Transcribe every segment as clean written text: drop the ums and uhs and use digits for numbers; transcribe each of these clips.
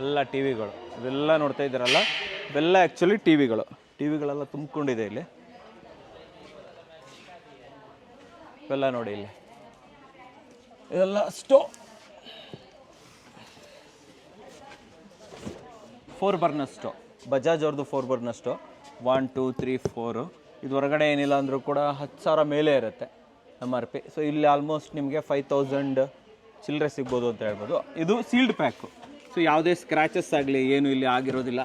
ಎಲ್ಲ ಟಿ ವಿಗಳು ಇವೆಲ್ಲ ನೋಡ್ತಾ ಇದ್ದೀರಲ್ಲ, ಇವೆಲ್ಲ ಆ್ಯಕ್ಚುಲಿ ಟಿ ವಿಗಳೆಲ್ಲ ತುಂಬಿಕೊಂಡಿದೆ ಇಲ್ಲಿ. ಇವೆಲ್ಲ ನೋಡಿ ಇಲ್ಲಿ ಇದೆಲ್ಲ ಸ್ಟೋವ್, 4 ಬರ್ನರ್ ಸ್ಟೋವ್, ಬಜಾಜ್ ಅವ್ರದ್ದು 4 ಬರ್ನರ್ ಸ್ಟೋವ್. 1 2 3 4 ಇದು ಹೊರಗಡೆ ಏನಿಲ್ಲ ಅಂದರೂ ಕೂಡ 10,000 ಮೇಲೆ ಇರುತ್ತೆ MRP. ಸೊ ಇಲ್ಲಿ ಆಲ್ಮೋಸ್ಟ್ ನಿಮಗೆ 5,000 ಚಿಲ್ಲರೆ ಸಿಗ್ಬೋದು ಅಂತ ಹೇಳ್ಬೋದು. ಇದು ಸೀಲ್ಡ್ ಪ್ಯಾಕು, ಸೊ ಯಾವುದೇ ಸ್ಕ್ರ್ಯಾಚಸ್ ಆಗಲಿ ಏನು ಇಲ್ಲಿ ಆಗಿರೋದಿಲ್ಲ,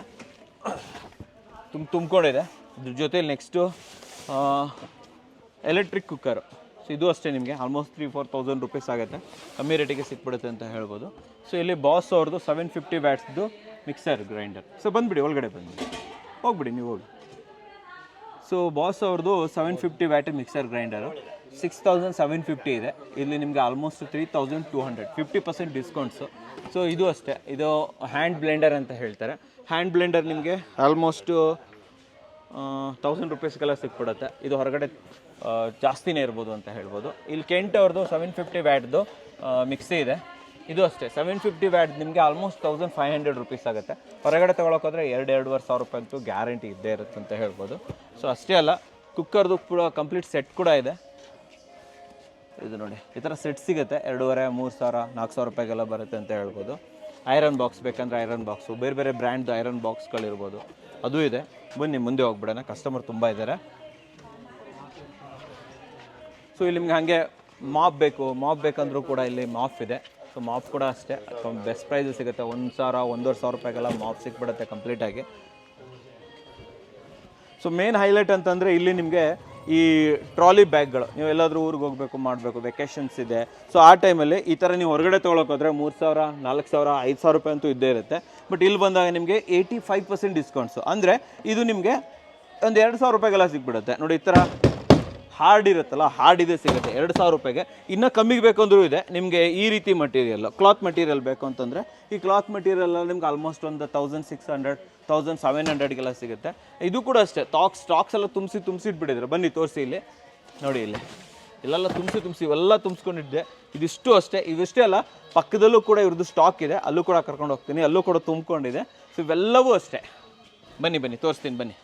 ತುಂಬಿಕೊಂಡಿದೆ. ಇದ್ರ ಜೊತೆಲಿ ನೆಕ್ಸ್ಟು ಎಲೆಕ್ಟ್ರಿಕ್ ಕುಕ್ಕರು. ಸೊ ಇದು ಅಷ್ಟೇ ನಿಮಗೆ ಆಲ್ಮೋಸ್ಟ್ 3-4,000 ರುಪೀಸ್ ಆಗುತ್ತೆ, ಕಮ್ಮಿ ರೇಟಿಗೆ ಸಿಕ್ಬಿಡುತ್ತೆ ಅಂತ ಹೇಳ್ಬೋದು. ಸೊ ಇಲ್ಲಿ ಬಾಸ್ ಅವ್ರದ್ದು 750 ವ್ಯಾಟ್ಸ್ದು ಮಿಕ್ಸರ್ ಗ್ರೈಂಡರ್. ಸೊ ಬಂದುಬಿಡಿ, ಒಳಗಡೆ ಬಂದುಬಿಡಿ, ಹೋಗ್ಬಿಡಿ ನೀವು ಹೋಗಿ. ಸೊ ಬಾಸ್ ಅವ್ರದ್ದು 750 ವ್ಯಾಟ್ ಮಿಕ್ಸರ್ ಗ್ರೈಂಡರು 6,750 ಇದೆ. ಇಲ್ಲಿ ನಿಮಗೆ ಆಲ್ಮೋಸ್ಟ್ 3,200, 50% ಡಿಸ್ಕೌಂಟ್ಸು. ಸೊ ಇದು ಅಷ್ಟೇ, ಇದು ಹ್ಯಾಂಡ್ ಬ್ಲೆಂಡರ್ ಅಂತ ಹೇಳ್ತಾರೆ. ಹ್ಯಾಂಡ್ ಬ್ಲೆಂಡರ್ ನಿಮಗೆ ಆಲ್ಮೋಸ್ಟು 1,000 ರುಪೀಸ್ಗೆಲ್ಲ ಸಿಕ್ಬಿಡುತ್ತೆ. ಇದು ಹೊರಗಡೆ ಜಾಸ್ತಿನೇ ಇರ್ಬೋದು ಅಂತ ಹೇಳ್ಬೋದು. ಇಲ್ಲಿ ಕೆಂಟ್ ಅವ್ರದ್ದು 750 ವ್ಯಾಟ್ದು ಮಿಕ್ಸಿ ಇದೆ. ಇದು ಅಷ್ಟೇ 750 ವ್ಯಾಟ್ ನಿಮಗೆ ಆಲ್ಮೋಸ್ಟ್ 1,500 ರುಪೀಸ್ ಆಗುತ್ತೆ. ಹೊರಗಡೆ ತೊಗೊಳಕೋದ್ರೆ 2-2.5 ಸಾವಿರ ರೂಪಾಯಿ ಅಂತೂ ಗ್ಯಾರಂಟಿ ಇದ್ದೇ ಇರುತ್ತೆ ಅಂತ ಹೇಳ್ಬೋದು. ಸೊ ಅಷ್ಟೇ ಅಲ್ಲ, ಕುಕ್ಕರ್ದು ಕೂಡ ಕಂಪ್ಲೀಟ್ ಸೆಟ್ ಕೂಡ ಇದೆ. ಇದು ನೋಡಿ, ಈ ಥರ ಸೆಟ್ ಸಿಗುತ್ತೆ 2,500, 3,000, 4,000 ರೂಪಾಯಿಗೆಲ್ಲ ಬರುತ್ತೆ ಅಂತ ಹೇಳ್ಬೋದು. ಐರನ್ ಬಾಕ್ಸ್ ಬೇಕಂದರೆ ಐರನ್ ಬಾಕ್ಸು, ಬೇರೆ ಬೇರೆ ಬ್ರ್ಯಾಂಡ್ದು ಐರನ್ ಬಾಕ್ಸ್ಗಳಿರ್ಬೋದು, ಅದು ಇದೆ. ಬನ್ನಿ ಮುಂದೆ ಹೋಗ್ಬಿಡೋಣ, ಕಸ್ಟಮರ್ ತುಂಬ ಇದ್ದಾರೆ. ಸೊ ಇಲ್ಲಿ ನಿಮ್ಗೆ ಹಾಗೆ ಮಾಪ್ ಬೇಕಂದ್ರೂ ಕೂಡ ಇಲ್ಲಿ ಮಾಪ್ ಇದೆ. ಸೊ ಮಾಪ್ ಕೂಡ ಅಷ್ಟೇ ಬೆಸ್ಟ್ ಪ್ರೈಸು ಸಿಗುತ್ತೆ. 1,000, 1,500 ರೂಪಾಯಿಗೆಲ್ಲ ಮಾಪ್ ಸಿಕ್ಬಿಡುತ್ತೆ ಕಂಪ್ಲೀಟಾಗಿ. ಸೊ ಮೇನ್ ಹೈಲೈಟ್ ಅಂತಂದರೆ ಇಲ್ಲಿ ನಿಮಗೆ ಈ ಟ್ರಾಲಿ ಬ್ಯಾಗ್ಗಳು, ನೀವು ಎಲ್ಲಾದರೂ ಊರಿಗೆ ಹೋಗಬೇಕು ಮಾಡಬೇಕು, ವೆಕೇಷನ್ಸ್ ಇದೆ, ಸೊ ಆ ಟೈಮಲ್ಲಿ ಈ ಥರ ನೀವು ಹೊರಗಡೆ ತೊಗೊಳಕೋದ್ರೆ 3,000, 4,000, 5,000 ರೂಪಾಯಿ ಅಂತೂ ಇದ್ದೇ ಇರುತ್ತೆ. ಬಟ್ ಇಲ್ಲಿ ಬಂದಾಗ ನಿಮಗೆ 85% ಡಿಸ್ಕೌಂಟ್ಸು, ಅಂದರೆ ಇದು ನಿಮಗೆ ಒಂದು 2,000 ರೂಪಾಯಿಗೆಲ್ಲ ಸಿಕ್ಬಿಡುತ್ತೆ ನೋಡಿ. ಈ ಥರ ಹಾರ್ಡ್ ಇರುತ್ತಲ್ಲ, ಹಾರ್ಡ್ ಇದೆ ಸಿಗುತ್ತೆ 2,000 ರೂಪಾಯಿಗೆ. ಇನ್ನೂ ಕಮ್ಮಿಗೆ ಬೇಕಂದ್ರೂ ಇದೆ ನಿಮಗೆ. ಈ ರೀತಿ ಮಟೀರಿಯಲ್, ಕ್ಲಾತ್ ಮಟೀರಿಯಲ್ ಬೇಕು ಅಂತಂದರೆ ಈ ಕ್ಲಾತ್ ಮಟೀರಿಯಲ್ ನಿಮ್ಗೆ ಆಲ್ಮೋಸ್ಟ್ ಒಂದು 1,600, 1,700ಗೆಲ್ಲ ಸಿಗುತ್ತೆ. ಇದು ಕೂಡ ಅಷ್ಟೇ ಸ್ಟಾಕ್ಸ್ ಎಲ್ಲ ತುಂಬಿಸಿಟ್ಬಿಟ್ಟಿದ್ರೆ, ಬನ್ನಿ ತೋರಿಸಿ ಇಲ್ಲಿ ನೋಡಿ. ಇಲ್ಲೆಲ್ಲ ತುಂಬಿಸಿ ಇವೆಲ್ಲ ತುಂಬಿಸ್ಕೊಂಡಿದ್ದೆ. ಇದಿಷ್ಟು ಅಷ್ಟೇ, ಇವಿಷ್ಟೇ ಅಲ್ಲ, ಪಕ್ಕದಲ್ಲೂ ಕೂಡ ಇವ್ರದ್ದು ಸ್ಟಾಕ್ ಇದೆ, ಅಲ್ಲೂ ಕೂಡ ಕರ್ಕೊಂಡು ಹೋಗ್ತೀನಿ, ಅಲ್ಲೂ ಕೂಡ ತುಂಬಿಕೊಂಡಿದೆ. ಸೊ ಇವೆಲ್ಲವೂ ಅಷ್ಟೇ, ಬನ್ನಿ ತೋರಿಸ್ತೀನಿ ಬನ್ನಿ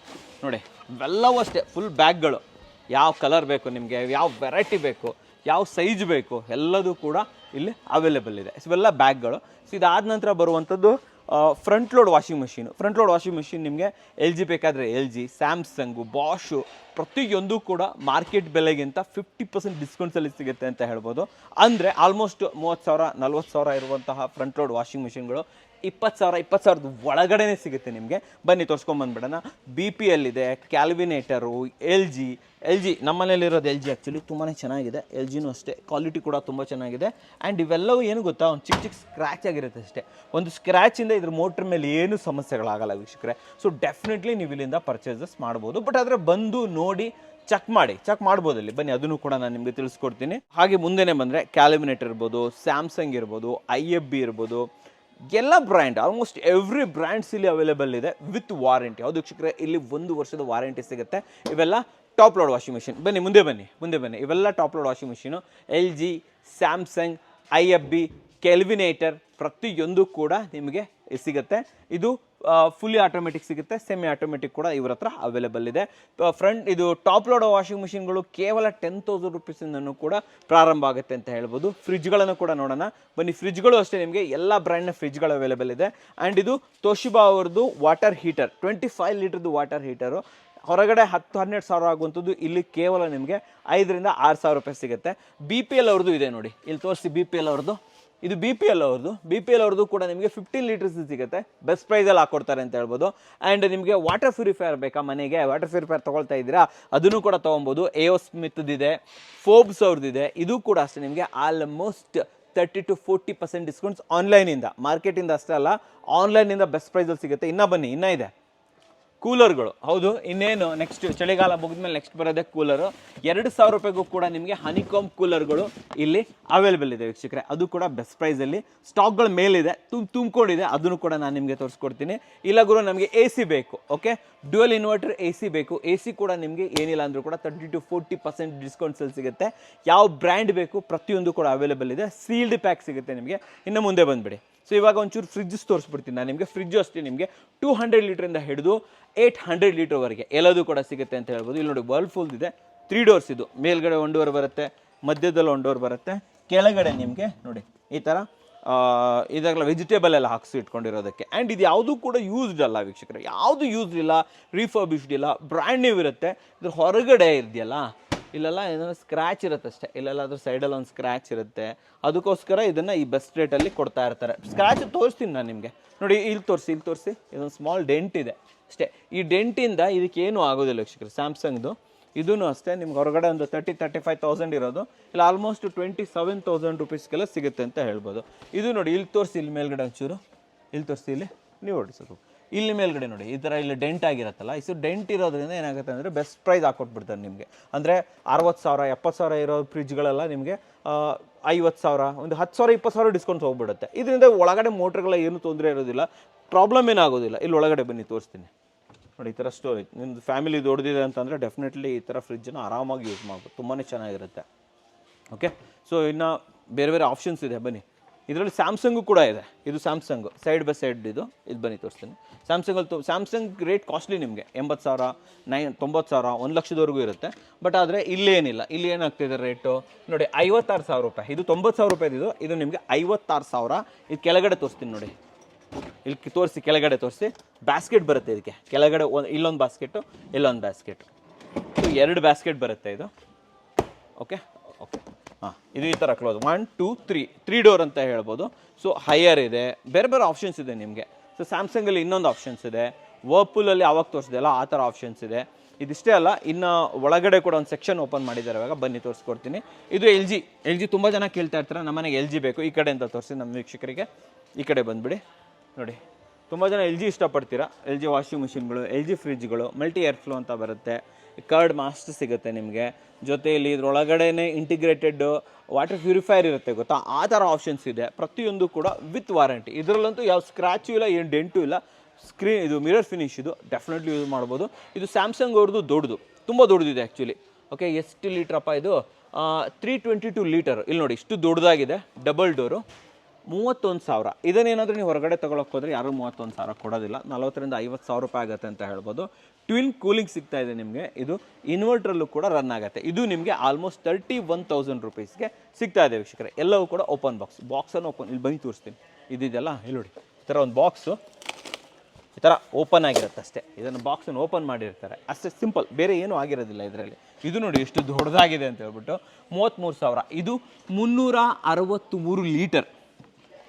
ನೋಡಿ. ಇವೆಲ್ಲವೂ ಅಷ್ಟೇ ಫುಲ್ ಬ್ಯಾಗ್ಗಳು. ಯಾವ ಕಲರ್ ಬೇಕು ನಿಮಗೆ, ಯಾವ ವೆರೈಟಿ ಬೇಕು, ಯಾವ ಸೈಜ್ ಬೇಕು, ಎಲ್ಲದೂ ಕೂಡ ಇಲ್ಲಿ ಅವೈಲೇಬಲ್ ಇದೆ. ಸೊ ಇವೆಲ್ಲ ಬ್ಯಾಗ್ಗಳು. ಸೊ ಇದಾದ ನಂತರ ಬರುವಂಥದ್ದು ಫ್ರಂಟ್ ಲೋಡ್ ವಾಷಿಂಗ್ ಮಿಷಿನ್ ನಿಮಗೆ LG ಬೇಕಾದರೆ LG, ಸ್ಯಾಮ್ಸಂಗು, ಬಾಷು, ಪ್ರತಿಯೊಂದು ಕೂಡ ಮಾರ್ಕೆಟ್ ಬೆಲೆಗಿಂತ 50% ಡಿಸ್ಕೌಂಟ್ಸಲ್ಲಿ ಸಿಗುತ್ತೆ ಅಂತ ಹೇಳ್ಬೋದು. ಅಂದರೆ ಆಲ್ಮೋಸ್ಟ್ 30,000, 40,000 ಇರುವಂತಹ ಫ್ರಂಟ್ ಲೋಡ್ ವಾಷಿಂಗ್ ಮಿಷಿನ್ಗಳು 20,000 ಒಳಗಡೆ ಸಿಗುತ್ತೆ ನಿಮಗೆ. ಬನ್ನಿ ತೋರಿಸ್ಕೊಂಬಂದ್ಬಿಡೋಣ. BPL ಇದೆ, ಕ್ಯಾಲ್ವಿನೇಟರು, LG ನಮ್ಮನೇಲಿರೋದು LG ಆ್ಯಕ್ಚುಲಿ ತುಂಬಾ ಚೆನ್ನಾಗಿದೆ. LGನೂ ಅಷ್ಟೇ, ಕ್ವಾಲಿಟಿ ಕೂಡ ತುಂಬ ಚೆನ್ನಾಗಿದೆ. ಆ್ಯಂಡ್ ಇವೆಲ್ಲವೂ ಏನು ಗೊತ್ತಾ, ಒಂದು ಚಿಕ್ಕ ಸ್ಕ್ರ್ಯಾಚ್ ಆಗಿರುತ್ತೆ ಅಷ್ಟೇ. ಒಂದು ಸ್ಕ್ರ್ಯಾಚಿಂದ ಇದ್ರ ಮೋಟ್ರ್ ಮೇಲೆ ಏನು ಸಮಸ್ಯೆಗಳಾಗಲ್ಲ ವೀಕ್ಷಕರೇ. ಸೊ ಡೆಫಿನೆಟ್ಲಿ ನೀವು ಇಲ್ಲಿಂದ ಪರ್ಚೇಸಸ್ ಮಾಡ್ಬೋದು. ಬಟ್ ಆದರೆ ಬಂದು ನೋಡಿ ಚೆಕ್ ಮಾಡ್ಬೋದು ಇಲ್ಲಿ. ಬನ್ನಿ, ಅದನ್ನು ಕೂಡ ನಾನು ನಿಮಗೆ ತಿಳಿಸ್ಕೊಡ್ತೀನಿ. ಹಾಗೆ ಮುಂದೆನೇ ಬಂದರೆ ಕ್ಯಾಲ್ವಿನೇಟರ್ ಇರ್ಬೋದು, ಸ್ಯಾಮ್ಸಂಗ್ ಇರ್ಬೋದು, IFB ಇರ್ಬೋದು, ಎಲ್ಲ ಬ್ರ್ಯಾಂಡ್, ಆಲ್ಮೋಸ್ಟ್ ಎವ್ರಿ ಬ್ರ್ಯಾಂಡ್ಸ್ ಇಲ್ಲಿ ಅವೈಲೇಬಲ್ ಇದೆ ವಿತ್ ವಾರಂಟಿ. ಹೌದು ವೀಕ್ಷಕರೇ, ಇಲ್ಲಿ 1 ವರ್ಷದ ವಾರಂಟಿ ಸಿಗುತ್ತೆ. ಇವೆಲ್ಲ ಟಾಪ್ ಲೋಡ್ ವಾಷಿಂಗ್ ಮಿಷಿನ್. ಮುಂದೆ ಬನ್ನಿ. ಇವೆಲ್ಲ top load washing machine LG, Samsung, IFB, ಕೆಲ್ವಿನೇಟರ್ ಪ್ರತಿಯೊಂದು ಕೂಡ ನಿಮಗೆ ಸಿಗುತ್ತೆ. ಇದು ಫುಲ್ಲಿ ಆಟೋಮೆಟಿಕ್ ಸಿಗುತ್ತೆ, ಸೆಮಿ ಆಟೋಮೆಟಿಕ್ ಕೂಡ ಇವ್ರ ಹತ್ರ ಅವೈಲೇಬಲ್ ಇದೆ. ಇದು ಟಾಪ್ ಲೋಡ್ ವಾಷಿಂಗ್ ಮಿಷಿನ್ಗಳು ಕೇವಲ 10,000 ರುಪೀಸಿಂದನೂ ಕೂಡ ಪ್ರಾರಂಭ ಆಗುತ್ತೆ ಅಂತ ಹೇಳ್ಬೋದು. ಫ್ರಿಜ್ಗಳನ್ನು ಕೂಡ ನೋಡೋಣ ಬನ್ನಿ. ಫ್ರಿಜ್ಗಳು ಅಷ್ಟೇ ನಿಮಗೆ ಎಲ್ಲ ಬ್ರ್ಯಾಂಡ್ನ ಫ್ರಿಜ್ಗಳು ಅವೈಲೇಬಲ್ ಇದೆ. ಆ್ಯಂಡ್ ಇದು ತೋಶಿಬಾ ಅವ್ರದ್ದು ವಾಟರ್ ಹೀಟರ್, 25 ಲೀಟರ್ದು ವಾಟರ್ ಹೀಟರು. ಹೊರಗಡೆ 10-12 ಸಾವಿರ ಆಗುವಂಥದ್ದು ಇಲ್ಲಿ ಕೇವಲ ನಿಮಗೆ 5,000 to 6,000 ರೂಪಾಯಿ ಸಿಗುತ್ತೆ. BPL ಅವ್ರದ್ದು ಇದೆ ನೋಡಿ, ಇಲ್ಲಿ ತೋರಿಸಿ. BPL ಅವ್ರದ್ದು ಕೂಡ ನಿಮಗೆ 15 ಲೀಟರ್ಸ್ ಸಿಗುತ್ತೆ. ಬೆಸ್ಟ್ ಪ್ರೈಸಲ್ಲಿ ಹಾಕೊಡ್ತಾರೆ ಅಂತ ಹೇಳ್ಬೋದು. ಆ್ಯಂಡ್ ನಿಮಗೆ ವಾಟರ್ ಪ್ಯೂರಿಫೈಯರ್ ಬೇಕಾ ಮನೆಗೆ, ವಾಟರ್ ಪ್ಯೂರಿಫೈಯರ್ ತೊಗೊಳ್ತಾ ಇದ್ದೀರಾ, ಅದನ್ನು ಕೂಡ ತೊಗೊಬೋದು. AO ಸ್ಮಿತ್ದಿದೆ, Forbes ಅವ್ರದ್ದಿದೆ. ಇದು ಕೂಡ ಅಷ್ಟೇ ನಿಮಗೆ ಆಲ್ಮೋಸ್ಟ್ 30 to 40% ಡಿಸ್ಕೌಂಟ್ಸ್ ಆನ್ಲೈನಿಂದ, ಮಾರ್ಕೆಟಿಂದ ಅಷ್ಟೇ ಅಲ್ಲ, ಆನ್ಲೈನಿಂದ ಬೆಸ್ಟ್ ಪ್ರೈಸಲ್ಲಿ ಸಿಗುತ್ತೆ. ಇನ್ನೂ ಇದೆ ಕೂಲರ್ಗಳು. ಹೌದು, ಇನ್ನೇನು ನೆಕ್ಸ್ಟ್ ಚಳಿಗಾಲ ಮುಗಿದ್ಮೇಲೆ ನೆಕ್ಸ್ಟ್ ಬರೋದೇ ಕೂಲರು. 2,000 ರೂಪಾಯಿಗೂ ಕೂಡ ನಿಮಗೆ ಹನಿಕಾಮ್ ಕೂಲರ್ಗಳು ಇಲ್ಲಿ ಅವೈಲೇಬಲ್ ಇದೆ ವೀಕ್ಷಕರೇ. ಅದು ಕೂಡ ಬೆಸ್ಟ್ ಪ್ರೈಸಲ್ಲಿ ಸ್ಟಾಕ್ಗಳ ಮೇಲಿದೆ, ತುಂಬಿಕೊಂಡಿದೆ. ಅದನ್ನು ಕೂಡ ನಾನು ನಿಮಗೆ ತೋರಿಸ್ಕೊಡ್ತೀನಿ. ಇಲ್ಲ ಗುರು ನಮಗೆ AC ಬೇಕು, ಓಕೆ, ಡ್ಯುಯಲ್ ಇನ್ವರ್ಟರ್ AC ಬೇಕು. AC ಕೂಡ ನಿಮಗೆ ಏನಿಲ್ಲ ಅಂದರೂ ಕೂಡ 30 to 40% ಡಿಸ್ಕೌಂಟ್ಸಲ್ಲಿ ಸಿಗುತ್ತೆ. ಯಾವ ಬ್ರ್ಯಾಂಡ್ ಬೇಕು ಪ್ರತಿಯೊಂದು ಕೂಡ ಅವೈಲೇಬಲ್ ಇದೆ. ಸೀಲ್ಡ್ ಪ್ಯಾಕ್ ಸಿಗುತ್ತೆ ನಿಮಗೆ. ಇನ್ನು ಮುಂದೆ ಬಂದುಬಿಡಿ. ಸೊ ಇವಾಗ ಒಂಚೂರು ಫ್ರಿಡ್ಜಸ್ ತೋರಿಸ್ಬಿಡ್ತೀನಿ ನಾನು ನಿಮಗೆ. ಫ್ರಿಡ್ಜು ಅಷ್ಟೇ ನಿಮಗೆ 200 ಲೀಟ್ರಿಂದ ಹಿಡಿದು 800 ಲೀಟರ್ವರೆಗೆ ಎಲ್ಲದೂ ಕೂಡ ಸಿಗುತ್ತೆ ಅಂತ ಹೇಳ್ಬೋದು. ಇಲ್ಲಿ ನೋಡಿ ವರ್ಲ್ಫುಲ್ ಇದೆ, 3 ಡೋರ್ಸ್ ಇದು. ಮೇಲ್ಗಡೆ 1 ಡೋರ್ ಬರುತ್ತೆ, ಮಧ್ಯದಲ್ಲಿ 1 ಡೋರ್ ಬರುತ್ತೆ, ಕೆಳಗಡೆ ನಿಮಗೆ ನೋಡಿ ಈ ಥರ ಇದಾಗಲ್ಲ ವೆಜಿಟೇಬಲ್ ಎಲ್ಲ ಹಾಕಿಸಿ ಇಟ್ಕೊಂಡಿರೋದಕ್ಕೆ. ಆ್ಯಂಡ್ ಇದು ಯಾವುದೂ ಕೂಡ ಯೂಸ್ಡ್ ಅಲ್ಲ ವೀಕ್ಷಕರೇ, ಯಾವುದು ಯೂಸ್ಡ್ ಇಲ್ಲ, ರೀಫರ್ಬಿಶ್ಡ್ ಇಲ್ಲ, ಬ್ರ್ಯಾಂಡ್ ನ್ಯೂ ಇರುತ್ತೆ. ಇದ್ರ ಹೊರಗಡೆ ಇದೆಯಲ್ಲ ಇಲ್ಲೆಲ್ಲ ಏನಾದ್ರು ಸ್ಕ್ರ್ಯಾಚ್ ಇರುತ್ತೆ ಅಷ್ಟೇ, ಇಲ್ಲೆಲ್ಲ ಅದ್ರ ಸೈಡಲ್ಲಿ ಒಂದು ಸ್ಕ್ರ್ಯಾಚ್ ಇರುತ್ತೆ. ಅದಕ್ಕೋಸ್ಕರ ಇದನ್ನು ಈ ಬೆಸ್ಟ್ ರೇಟಲ್ಲಿ ಕೊಡ್ತಾ ಇರ್ತಾರೆ. ಸ್ಕ್ರ್ಯಾಚ್ ತೋರಿಸ್ತೀನಿ ನಾನು ನಿಮಗೆ, ನೋಡಿ ಇಲ್ಲಿ ತೋರಿಸಿ ಇದೊಂದು ಸ್ಮಾಲ್ ಡೆಂಟ್ ಇದೆ ಅಷ್ಟೇ. ಈ ಡೆಂಟಿಂದ ಇದಕ್ಕೇನು ಆಗೋದಿಲ್ಲ ವೀಕ್ಷಕರೇ. ಸ್ಯಾಮ್ಸಂಗ್ದು ಇದೂ ಅಷ್ಟೇ ನಿಮ್ಗೆ ಹೊರಗಡೆ ಒಂದು 30-35,000 ಇರೋದು, ಇಲ್ಲ ಆಲ್ಮೋಸ್ಟ್ 27,000 ರುಪೀಸ್ಗೆಲ್ಲ ಸಿಗುತ್ತೆ ಅಂತ ಹೇಳ್ಬೋದು. ಇದು ನೋಡಿ ಇಲ್ಲಿ ತೋರಿಸಿ, ಇಲ್ಲಿ ಮೇಲ್ಗಡೆ ಒಂಚೂರು ಇಲ್ಲಿ ತೋರಿಸಿ, ಇಲ್ಲಿ ನೀವು ನೋಡಿ ಸ್ವಲ್ಪ ಇಲ್ಲಿ ಮೇಲ್ಗಡೆ ನೋಡಿ ಈ ಥರ ಇಲ್ಲಿ ಡೆಂಟ್ ಆಗಿರುತ್ತಲ್ಲ, ಇಷ್ಟು ಡೆಂಟ್ ಇರೋದ್ರಿಂದ ಏನಾಗುತ್ತೆ ಅಂದರೆ ಬೆಸ್ಟ್ ಪ್ರೈಸ್ ಹಾಕೊಟ್ಬಿಡ್ತಾರೆ ನಿಮಗೆ. ಅಂದರೆ 60,000 70,000 ಇರೋ ಫ್ರಿಜ್ಗಳೆಲ್ಲ ನಿಮಗೆ 50,000 ಒಂದು 10,000 20,000 ಡಿಸ್ಕೌಂಟ್ ಹೋಗ್ಬಿಡುತ್ತೆ. ಇದರಿಂದ ಒಳಗಡೆ ಮೋಟ್ರ್ಗಳ ಏನು ತೊಂದರೆ ಇರೋದಿಲ್ಲ, ಪ್ರಾಬ್ಲಮ್ ಏನಾಗೋದಿಲ್ಲ. ಇಲ್ಲಿ ಒಳಗಡೆ ಬನ್ನಿ ತೋರಿಸ್ತೀನಿ ನೋಡಿ. ಈ ಥರ ಸ್ಟೋರೇಜ್ ನಿಮ್ಮದು ಫ್ಯಾಮಿಲಿ ದೊಡ್ಡದಿದೆ ಅಂತಂದರೆ ಡೆಫಿನೆಟ್ಲಿ ಈ ಥರ ಫ್ರಿಜ್ಜನ್ನು ಆರಾಮಾಗಿ ಯೂಸ್ ಮಾಡ್ಬೋದು, ತುಂಬಾ ಚೆನ್ನಾಗಿರುತ್ತೆ. ಓಕೆ, ಸೊ ಇನ್ನು ಬೇರೆ ಬೇರೆ ಆಪ್ಷನ್ಸ್ ಇದೆ ಬನ್ನಿ. ಇದರಲ್ಲಿ ಸ್ಯಾಮ್ಸಂಗು ಕೂಡ ಇದೆ. ಇದು ಸ್ಯಾಮ್ಸಂಗು ಸೈಡ್ ಬೈ ಸೈಡ್ ಇದು ಬನ್ನಿ ತೋರಿಸ್ತೀನಿ. ಸ್ಯಾಮ್ಸಂಗಲ್ಲಿ ಸ್ಯಾಮ್ಸಂಗ್ ರೇಟ್ ಕಾಸ್ಟ್ಲಿ ನಿಮಗೆ 80,000 90,000 1 ಲಕ್ಷದವರೆಗೂ ಇರುತ್ತೆ. ಬಟ್ ಆದರೆ ಇಲ್ಲೇನಿಲ್ಲ, ಇಲ್ಲಿ ಏನಾಗ್ತಿದೆ ರೇಟು ನೋಡಿ 56,000 ರೂಪಾಯಿ. ಇದು 90,000 ರೂಪಾಯಿದು, ಇದು ನಿಮಗೆ 56,000. ಇದು ಕೆಳಗಡೆ ತೋರಿಸ್ತೀನಿ ನೋಡಿ, ಇಲ್ಲಿ ತೋರಿಸಿ ಕೆಳಗಡೆ ತೋರಿಸಿ. ಬ್ಯಾಸ್ಕೆಟ್ ಬರುತ್ತೆ ಇದಕ್ಕೆ ಕೆಳಗಡೆ, ಇಲ್ಲೊಂದು ಬ್ಯಾಸ್ಕೆಟು ಇಲ್ಲೊಂದು ಬ್ಯಾಸ್ಕೆಟು, 2 ಬ್ಯಾಸ್ಕೆಟ್ ಬರುತ್ತೆ ಇದು. ಓಕೆ ಓಕೆ ಹಾಂ, ಇದು ಈ ಥರ ಕ್ಲೋಸ್ 1 2 3 ಡೋರ್ ಅಂತ ಹೇಳ್ಬೋದು. ಸೊ ಹೈಯರ್ ಇದೆ, ಬೇರೆ ಬೇರೆ ಆಪ್ಷನ್ಸ್ ಇದೆ ನಿಮಗೆ. ಸೊ ಸ್ಯಾಮ್ಸಂಗಲ್ಲಿ ಇನ್ನೊಂದು ಆಪ್ಷನ್ಸ್ ಇದೆ, ವರ್ಪೂಲಲ್ಲಿ ಆವಾಗ ತೋರಿಸಿದೆಲ್ಲ ಆ ಥರ ಆಪ್ಷನ್ಸ್ ಇದೆ. ಇದಿಷ್ಟೇ ಅಲ್ಲ, ಇನ್ನು ಒಳಗಡೆ ಕೂಡ ಒಂದು ಸೆಕ್ಷನ್ ಓಪನ್ ಮಾಡಿದ್ದಾರೆ, ಇವಾಗ ಬನ್ನಿ ತೋರಿಸ್ಕೊಡ್ತೀನಿ. ಇದು ಎಲ್ ಜಿ ತುಂಬ ಜನ ಕೇಳ್ತಾ ಇರ್ತಾರೆ, ನಮ್ಮನೆಗೆ LG ಬೇಕು, ಈ ಕಡೆ ಅಂತ ತೋರಿಸಿ ನಮ್ಮ ವೀಕ್ಷಕರಿಗೆ. ಈ ಕಡೆ ಬಂದುಬಿಡಿ ನೋಡಿ, ತುಂಬ ಜನ LG ಇಷ್ಟಪಡ್ತೀರಾ. LG ವಾಷಿಂಗ್ ಮಿಷಿನ್ಗಳು, LG ಫ್ರಿಜ್ಗಳು, ಮಲ್ಟಿ ಏರ್ ಫ್ಲೋ ಅಂತ ಬರುತ್ತೆ, ಕರ್ಡ್ ಮಾಸ್ಟ್ ಸಿಗುತ್ತೆ ನಿಮಗೆ. ಜೊತೆಯಲ್ಲಿ ಇದ್ರೊಳಗಡೆನೇ ಇಂಟಿಗ್ರೇಟೆಡ್ ವಾಟರ್ ಪ್ಯೂರಿಫೈಯರ್ ಇರುತ್ತೆ ಗೊತ್ತಾ, ಆ ಥರ ಆಪ್ಷನ್ಸ್ ಇದೆ. ಪ್ರತಿಯೊಂದು ಕೂಡ ವಿತ್ ವಾರಂಟಿ. ಇದರಲ್ಲಂತೂ ಯಾವ ಸ್ಕ್ರ್ಯಾಚು ಇಲ್ಲ, ಏನು ಡೆಂಟು ಇಲ್ಲ. ಸ್ಕ್ರೀನ್ ಇದು ಮಿರರ್ ಫಿನಿಶ್, ಇದು ಡೆಫಿನೆಟ್ಲಿ ಯೂಸ್ ಮಾಡ್ಬೋದು. ಇದು ಸ್ಯಾಮ್ಸಂಗ್ ಅವ್ರದ್ದು ದೊಡ್ಡದು, ತುಂಬ ದೊಡ್ಡದಿದೆ ಆ್ಯಕ್ಚುಲಿ. ಓಕೆ, ಎಷ್ಟು ಲೀಟ್ರಪ್ಪ ಇದು? 322 ಲೀಟರ್. ಇಲ್ಲಿ ನೋಡಿ ಇಷ್ಟು ದೊಡ್ಡದಾಗಿದೆ, ಡಬಲ್ ಡೋರು, 31,000. ಇದನ್ನೇನಾದರೂ ನೀವು ಹೊರಗಡೆ ತೊಗೊಳಕ್ಕೆ ಹೋದರೆ ಯಾರೂ 31,000 ಕೊಡೋದಿಲ್ಲ, 40,000 ರಿಂದ 50,000 ರೂಪಾಯಿ ಆಗುತ್ತೆ ಅಂತ ಹೇಳ್ಬೋದು. ಟ್ವಿನ್ ಕೂಲಿಂಗ್ ಸಿಗ್ತಾ ಇದೆ ನಿಮಗೆ. ಇದು ಇನ್ವರ್ಟ್ರಲ್ಲೂ ಕೂಡ ರನ್ ಆಗುತ್ತೆ. ಇದು ನಿಮಗೆ ಆಲ್ಮೋಸ್ಟ್ 31,000 ರುಪೀಸ್ಗೆ ಸಿಗ್ತಾ ಇದೆ ವೀಕ್ಷಕರೇ. ಎಲ್ಲವೂ ಕೂಡ ಓಪನ್ ಬಾಕ್ಸನ್ನು ಓಪನ್, ಇಲ್ಲಿ ಬನ್ನಿ ತೋರಿಸ್ತೀನಿ. ಇದಿದೆಯಲ್ಲ ಇಲ್ಲಿ ನೋಡಿ, ಈ ಥರ ಒಂದು ಬಾಕ್ಸು ಈ ಥರ ಓಪನ್ ಆಗಿರುತ್ತೆ ಅಷ್ಟೇ. ಇದನ್ನು ಬಾಕ್ಸನ್ನು ಓಪನ್ ಮಾಡಿರ್ತಾರೆ ಅಷ್ಟೇ, ಸಿಂಪಲ್, ಬೇರೆ ಏನೂ ಆಗಿರೋದಿಲ್ಲ ಇದರಲ್ಲಿ. ಇದು ನೋಡಿ ಎಷ್ಟು ದೊಡ್ಡದಾಗಿದೆ ಅಂತ ಹೇಳ್ಬಿಟ್ಟು 33,000. ಇದು 363 ಲೀಟರ್,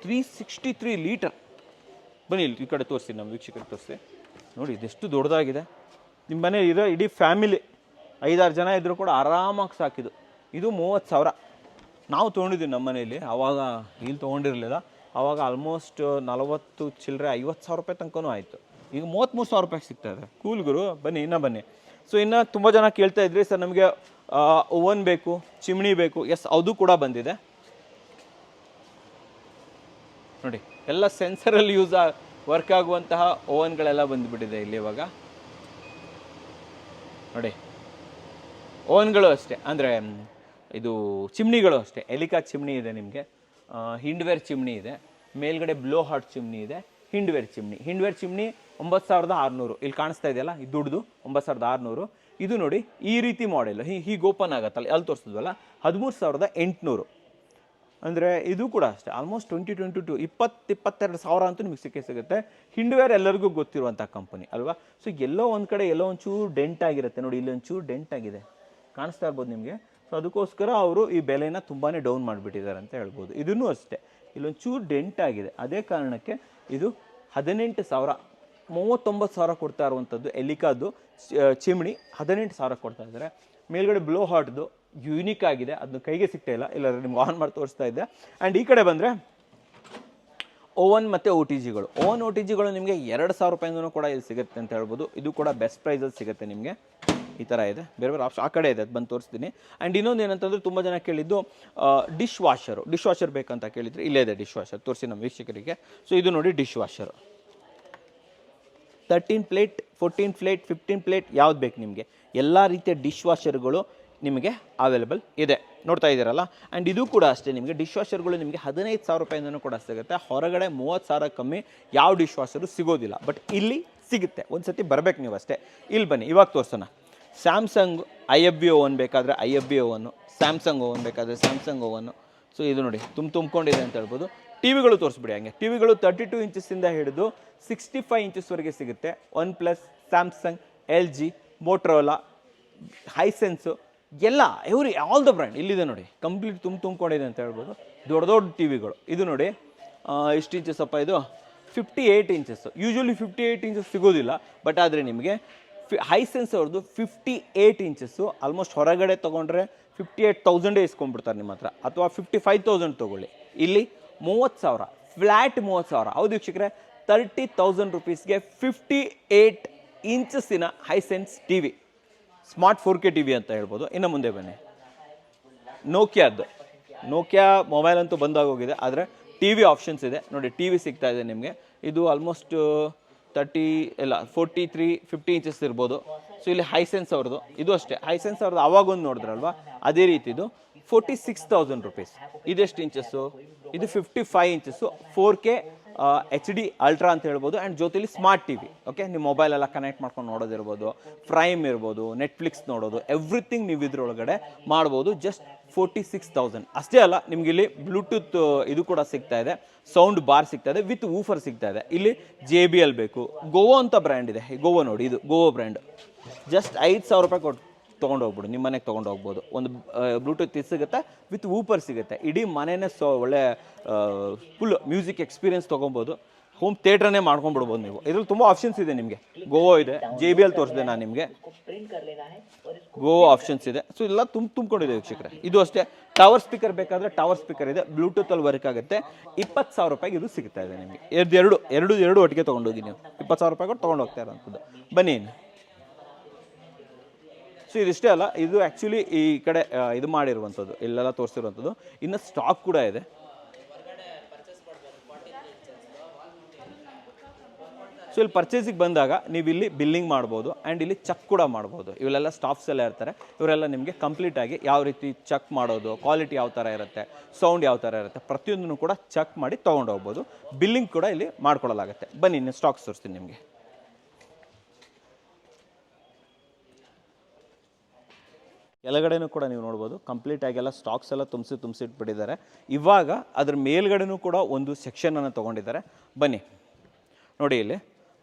363 ಲೀಟರ್. ಬನ್ನಿ ಇಲ್ಲಿ ಈ ಕಡೆ ತೋರಿಸಿ, ನಮ್ಮ ವೀಕ್ಷಕರಿಗೆ ತೋರಿಸಿ ನೋಡಿ, ಇದೆಷ್ಟು ದೊಡ್ಡದಾಗಿದೆ. ನಿಮ್ಮ ಮನೆ ಇರೋ ಇಡೀ ಫ್ಯಾಮಿಲಿ 5-6 ಜನ ಇದ್ದರೂ ಕೂಡ ಆರಾಮಾಗಿ ಸಾಕಿದು. ಇದು 30,000 ನಾವು ತೊಗೊಂಡಿದ್ದೀವಿ ನಮ್ಮ ಮನೆಯಲ್ಲಿ. ಆವಾಗ ಇಲ್ಲಿ ತೊಗೊಂಡಿರಲಿಲ್ಲ, ಆವಾಗ ಆಲ್ಮೋಸ್ಟ್ 40 ಚಿಲ್ಲರೆ 50,000 ರೂಪಾಯಿ ತನಕನೂ ಆಯಿತು. ಈಗ 33,000 ರೂಪಾಯಿಗೆ ಸಿಗ್ತಾ ಇದೆ. ಕೂಲ್ ಗುರು, ಬನ್ನಿ ಇನ್ನೂ ಬನ್ನಿ. ಸೊ ಇನ್ನು ತುಂಬ ಜನ ಕೇಳ್ತಾ ಇದ್ರಿ, ಸರ್ ನಮಗೆ ಓವನ್ ಬೇಕು, ಚಿಮ್ನಿ ಬೇಕು. ಎಸ್, ಅದು ಕೂಡ ಬಂದಿದೆ ನೋಡಿ. ಎಲ್ಲ ಸೆನ್ಸರಲ್ಲಿ ವರ್ಕ್ ಆಗುವಂತಹ ಓವನ್ಗಳೆಲ್ಲ ಬಂದುಬಿಟ್ಟಿದೆ ಇಲ್ಲಿ ಇವಾಗ ನೋಡಿ. ಓವನ್ಗಳು ಅಷ್ಟೇ, ಅಂದರೆ ಇದು ಚಿಮ್ನಿಗಳು ಅಷ್ಟೇ. ಎಲಿಕಾ ಚಿಮ್ನಿ ಇದೆ ನಿಮಗೆ, ಹಿಂಡ್ವೇರ್ ಚಿಮ್ನಿ ಇದೆ, ಮೇಲ್ಗಡೆ ಬ್ಲೋ ಹಾಟ್ ಚಿಮ್ನಿ ಇದೆ, ಹಿಂಡ್ವೇರ್ ಚಿಮ್ನಿ 9,600. ಇಲ್ಲಿ ಕಾಣಿಸ್ತಾ ಇದೆಯಲ್ಲ, ಇದು ದುಡ್ದು 9,600. ಇದು ನೋಡಿ ಈ ರೀತಿ ಮಾಡೆಲ್ ಹೀಗೆ ಓಪನ್ ಆಗುತ್ತಲ್ಲ, ಅಲ್ಲಿ ತೋರಿಸಿದ್ವಲ್ಲ 13,800. ಅಂದರೆ ಇದು ಕೂಡ ಅಷ್ಟೇ, ಆಲ್ಮೋಸ್ಟ್ 22,000 ಅಂತೂ ನಿಮಗೆ ಸಿಗುತ್ತೆ. ಹಿಂಡ್ವೇರ್ ಎಲ್ಲರಿಗೂ ಗೊತ್ತಿರುವಂಥ ಕಂಪನಿ ಅಲ್ವಾ. ಸೊ ಎಲ್ಲೋ ಒಂದು ಕಡೆ ಎಲ್ಲೋ ಒಂಚೂರು ಡೆಂಟ್ ಆಗಿರುತ್ತೆ ನೋಡಿ, ಇಲ್ಲಿ ಒಂಚೂರು ಡೆಂಟ್ ಆಗಿದೆ, ಕಾಣಿಸ್ತಾ ಇರ್ಬೋದು ನಿಮಗೆ. ಸೊ ಅದಕ್ಕೋಸ್ಕರ ಅವರು ಈ ಬೆಲೆನ ತುಂಬಾ ಡೌನ್ ಮಾಡಿಬಿಟ್ಟಿದ್ದಾರೆ ಅಂತ ಹೇಳ್ಬೋದು. ಇದೂ ಅಷ್ಟೇ, ಇಲ್ಲೊಂಚೂರು ಡೆಂಟ್ ಆಗಿದೆ, ಅದೇ ಕಾರಣಕ್ಕೆ ಇದು 18,000, 39,000 ಕೊಡ್ತಾ ಇರುವಂಥದ್ದು. ಎಲಿಕಾದು ಚಿಮ್ನಿ 18,000 ಕೊಡ್ತಾ ಇದ್ದಾರೆ. ಮೇಲ್ಗಡೆ ಬ್ಲೋ ಹಾಟ್ದು ಯೂನಿಕ್ ಆಗಿದೆ, ಅದನ್ನು ಕೈಗೆ ಸಿಗ್ತಾ ಇಲ್ಲ, ಇಲ್ಲಾಂದರೆ ನಿಮ್ಗೆ ಆನ್ ಮಾಡಿ ತೋರಿಸ್ತಾ ಇದ್ದೆ. ಆ್ಯಂಡ್ ಈ ಕಡೆ ಬಂದರೆ ಓವನ್ ಮತ್ತು OTGಗಳು. OTGಗಳು ನಿಮಗೆ 2,000 ರೂಪಾಯಿಂದನೂ ಕೂಡ ಇಲ್ಲಿ ಸಿಗುತ್ತೆ ಅಂತ ಹೇಳ್ಬೋದು. ಇದು ಕೂಡ ಬೆಸ್ಟ್ ಪ್ರೈಸಲ್ಲಿ ಸಿಗುತ್ತೆ ನಿಮಗೆ. ಈ ಥರ ಇದೆ, ಬೇರೆ ಬೇರೆ ಆಪ್ಷನ್ ಆ ಕಡೆ ಇದೆ, ಅದು ಬಂದು ತೋರಿಸ್ತೀನಿ. ಆ್ಯಂಡ್ ಇನ್ನೊಂದು ಏನಂತಂದರೆ ತುಂಬ ಜನ ಕೇಳಿದ್ದು ಡಿಶ್ ವಾಷರ್ ಬೇಕಂತ ಕೇಳಿದರೆ, ಇಲ್ಲೇ ಇದೆ ಡಿಶ್ ವಾಷರ್, ತೋರಿಸಿ ನಮ್ಮ ವೀಕ್ಷಕರಿಗೆ. ಸೊ ಇದು ನೋಡಿ dish washer, 13 plate 14 plate 15 plate ಯಾವ್ದು ಬೇಕು ನಿಮಗೆ, ಎಲ್ಲ ರೀತಿಯ ಡಿಶ್ ವಾಷರ್ಗಳು ನಿಮಗೆ ಅವೈಲೇಬಲ್ ಇದೆ, ನೋಡ್ತಾ ಇದ್ದೀರಲ್ಲ. ಆ್ಯಂಡ್ ಇದು ಕೂಡ ಅಷ್ಟೇ, ನಿಮಗೆ ಡಿಶ್ ವಾಷರ್ಗಳು ನಿಮಗೆ 15,000 ರೂಪಾಯಿಂದನೂ ಕೂಡ ಸಿಗುತ್ತೆ. ಹೊರಗಡೆ 30,000 ಕಮ್ಮಿ ಯಾವ ಡಿಶ್ ವಾಷರು ಸಿಗೋದಿಲ್ಲ, ಬಟ್ ಇಲ್ಲಿ ಸಿಗುತ್ತೆ. ಒಂದು ಸತಿ ಬರಬೇಕು ನೀವು ಅಷ್ಟೇ. ಇಲ್ಲಿ ಬನ್ನಿ, ಇವಾಗ ತೋರಿಸೋಣ. ಸ್ಯಾಮ್ಸಂಗ್ IFB ಓವನ್ ಬೇಕಾದರೆ IFB ಓವನ್ನು, ಸ್ಯಾಮ್ಸಂಗ್ ಓವನ್ ಬೇಕಾದರೆ ಸ್ಯಾಮ್ಸಂಗ್ ಓವನ್ನು. ಸೊ ಇದು ನೋಡಿ ತುಂಬಿಕೊಂಡಿದೆ ಅಂತ ಹೇಳ್ಬೋದು. ಟಿವಿಗಳು ತೋರಿಸ್ಬಿಡಿ ಹಂಗೆ. ಟಿವಿಗಳು 32 ಇಂಚಸ್ಸಿಂದ ಹಿಡಿದು 65 ಇಂಚಸ್ವರೆಗೆ ಸಿಗುತ್ತೆ. OnePlus, ಸ್ಯಾಮ್ಸಂಗ್, LG, ಮೋಟ್ರೋಲಾ, ಹೈಸೆನ್ಸು ಎಲ್ಲ ಆಲ್ ದ ಬ್ರ್ಯಾಂಡ್ ಇಲ್ಲಿದೆ ನೋಡಿ. ಕಂಪ್ಲೀಟ್ ತುಂಬಿಕೊಂಡಿದೆ ಅಂತ ಹೇಳ್ಬೋದು. ದೊಡ್ಡ ದೊಡ್ಡ ಟಿವಿಗಳು ಇದು ನೋಡಿ. ಎಷ್ಟು ಇಂಚಸ್ಸಪ್ಪ ಇದು? 58 ಇಂಚಸ್ಸು. ಯೂಶ್ವಲಿ 58 ಇಂಚಸ್ ಸಿಗೋದಿಲ್ಲ, ಬಟ್ ಆದರೆ ನಿಮಗೆ ಹೈಸೆನ್ಸ್ ಅವ್ರದ್ದು 58 ಇಂಚಸ್ಸು. ಆಲ್ಮೋಸ್ಟ್ ಹೊರಗಡೆ ತೊಗೊಂಡ್ರೆ 58,000 ಇಸ್ಕೊಂಡ್ಬಿಡ್ತಾರೆ ನಿಮ್ಮ ಹತ್ರ, ಅಥವಾ 55,000 ತೊಗೊಳ್ಳಿ. ಇಲ್ಲಿ 30,000 ಫ್ಲ್ಯಾಟ್ 30,000. ಹೌದು ವೀಕ್ಷಕರೇ, 30,000 ರುಪೀಸ್ಗೆ 58 ಇಂಚಸ್ಸಿನ Hisense TV, smart 4K TV ಅಂತ ಹೇಳ್ಬೋದು. ಇನ್ನು ಮುಂದೆ ಬನ್ನಿ, ನೋಕಿಯಾ ಮೊಬೈಲ್ ಅಂತೂ ಬಂದಾಗೋಗಿದೆ, ಆದರೆ ಟಿ ವಿ ಆಪ್ಷನ್ಸ್ ಇದೆ ನೋಡಿ. ಟಿ ವಿ ಸಿಗ್ತಾ ಇದೆ ನಿಮಗೆ. ಇದು ಆಲ್ಮೋಸ್ಟ್ 50 ಇಂಚಸ್ ಇರ್ಬೋದು. ಸೊ ಇಲ್ಲಿ ಹೈಸೆನ್ಸ್ ಅವ್ರದ್ದು ಇದು ಅಷ್ಟೇ. ಹೈಸೆನ್ಸ್ ಅವ್ರದ್ದು ಅವಾಗೊಂದು ನೋಡಿದ್ರಲ್ವಾ, ಅದೇ ರೀತಿ ಇದು 46,000 ರುಪೀಸ್. ಇದೆಷ್ಟು ಇಂಚಸ್ಸು? ಇದು 55 ಇಂಚಸ್ಸು, 4K HD ಅಲ್ಟ್ರಾ ಅಂತ ಹೇಳ್ಬೋದು. ಆ್ಯಂಡ್ ಜೊತೆಲಿ ಸ್ಮಾರ್ಟ್ ಟಿ ವಿ. ಓಕೆ, ನಿಮ್ಮ ಮೊಬೈಲೆಲ್ಲ ಕನೆಕ್ಟ್ ಮಾಡ್ಕೊಂಡು ನೋಡೋದಿರ್ಬೋದು, ಪ್ರೈಮ್ ಇರ್ಬೋದು, ನೆಟ್ಫ್ಲಿಕ್ಸ್ ನೋಡೋದು, ಎವ್ರಿಥಿಂಗ್ ನೀವು ಇದ್ರೊಳಗಡೆ ಮಾಡ್ಬೋದು. ಜಸ್ಟ್ 46,000 ಅಷ್ಟೇ ಅಲ್ಲ, ನಿಮ್ಗೆ ಇಲ್ಲಿ ಬ್ಲೂಟೂತ್ ಇದು ಕೂಡ ಸಿಗ್ತಾ ಇದೆ, ಸೌಂಡ್ ಬಾರ್ ಸಿಗ್ತಾ ಇದೆ, ವಿತ್ ವೂಫರ್ ಸಿಗ್ತಾ ಇದೆ. ಇಲ್ಲಿ JBL ಬೇಕು, ಗೋವೋ ಅಂತ ಬ್ರ್ಯಾಂಡ್ ಇದೆ. ಗೋವೋ ನೋಡಿ, ಇದು ಗೋವೋ ಬ್ರ್ಯಾಂಡ್. ಜಸ್ಟ್ 5,000 ರೂಪಾಯಿ ಕೊಟ್ಟು ತೊಗೊಂಡು ಹೋಗ್ಬಿಡು, ನಿಮ್ಮ ಮನೆಗೆ ತೊಗೊಂಡು ಹೋಗ್ಬೋದು. ಒಂದು ಬ್ಲೂಟೂತ್ ಸಿಗುತ್ತೆ, ವಿತ್ ವೂಪರ್ ಸಿಗುತ್ತೆ. ಇಡೀ ಮನೆಯೇ ಒಳ್ಳೆ ಫುಲ್ ಮ್ಯೂಸಿಕ್ ಎಕ್ಸ್ಪೀರಿಯನ್ಸ್ ತೊಗೊಬೋದು. ಹೋಮ್ ಥಿಯೇಟ್ರನ್ನೇ ಮಾಡ್ಕೊಂಡ್ಬಿಡ್ಬೋದು ನೀವು. ಇದ್ರಲ್ಲಿ ತುಂಬ ಆಪ್ಷನ್ಸ್ ಇದೆ ನಿಮಗೆ. ಗೋವೋ ಇದೆ, JBL ತೋರಿಸಿದೆ ನಾನು ನಿಮಗೆ, ಗೋವೋ ಆಪ್ಷನ್ಸ್ ಇದೆ. ಸೊ ಎಲ್ಲ ತುಂಬಿಕೊಂಡಿದೆ ವೀಕ್ಷಕರೇ. ಇದು ಅಷ್ಟೇ. ಟವರ್ ಸ್ಪೀಕರ್ ಬೇಕಾದರೆ ಟವರ್ ಸ್ಪೀಕರ್ ಇದೆ, ಬ್ಲೂಟೂತಲ್ಲಿ ವರ್ಕ್ ಆಗುತ್ತೆ. 20,000 ರೂಪಾಯಿಗೆ ಇದು ಸಿಗ್ತಾ ಇದೆ ನಿಮಗೆ. ಎರಡು ಒಟ್ಟಿಗೆ ತೊಗೊಂಡೋಗಿ ನೀವು 20,000 ರೂಪಾಯಿ ಕೊಟ್ಟು ತೊಗೊಂಡು ಹೋಗ್ತಾ ಇರೋಂಥದ್ದು. ಬನ್ನಿ. ಸೊ ಇದಿಷ್ಟೇ ಅಲ್ಲ, ಇದು ಆ್ಯಕ್ಚುಲಿ ಈ ಕಡೆ ಇದು ಮಾಡಿರುವಂಥದ್ದು, ಇಲ್ಲೆಲ್ಲ ತೋರಿಸಿರುವಂಥದ್ದು. ಇನ್ನು ಸ್ಟಾಕ್ ಕೂಡ ಇದೆ. ಸೊ ಇಲ್ಲಿ ಪರ್ಚೇಸಿಗೆ ಬಂದಾಗ ನೀವು ಇಲ್ಲಿ ಬಿಲ್ಲಿಂಗ್ ಮಾಡ್ಬೋದು, ಆ್ಯಂಡ್ ಇಲ್ಲಿ ಚೆಕ್ ಕೂಡ ಮಾಡ್ಬೋದು. ಇವೆಲ್ಲ ಸ್ಟಾಫ್ಸ್ ಎಲ್ಲ ಇರ್ತಾರೆ, ಇವರೆಲ್ಲ ನಿಮಗೆ ಕಂಪ್ಲೀಟಾಗಿ ಯಾವ ರೀತಿ ಚೆಕ್ ಮಾಡೋದು, ಕ್ವಾಲಿಟಿ ಯಾವ ಥರ ಇರುತ್ತೆ, ಸೌಂಡ್ ಯಾವ ಥರ ಇರುತ್ತೆ, ಪ್ರತಿಯೊಂದನ್ನು ಕೂಡ ಚೆಕ್ ಮಾಡಿ ತೊಗೊಂಡು ಹೋಗ್ಬೋದು. ಬಿಲ್ಲಿಂಗ್ ಕೂಡ ಇಲ್ಲಿ ಮಾಡ್ಕೊಳ್ಳಲಾಗುತ್ತೆ. ಬನ್ನಿ, ಇನ್ನು ಸ್ಟಾಕ್ಸ್ ತೋರಿಸ್ತೀನಿ ನಿಮಗೆ. ಕೆಳಗಡೆನೂ ಕೂಡ ನೀವು ನೋಡ್ಬೋದು, ಕಂಪ್ಲೀಟಾಗಿ ಎಲ್ಲ ಸ್ಟಾಕ್ಸ್ ಎಲ್ಲ ತುಂಬಿಸಿಟ್ಬಿಟ್ಟಿದ್ದಾರೆ. ಇವಾಗ ಅದ್ರ ಮೇಲ್ಗಡೆನೂ ಕೂಡ ಒಂದು ಸೆಕ್ಷನನ್ನು ತೊಗೊಂಡಿದ್ದಾರೆ. ಬನ್ನಿ ನೋಡಿ, ಇಲ್ಲಿ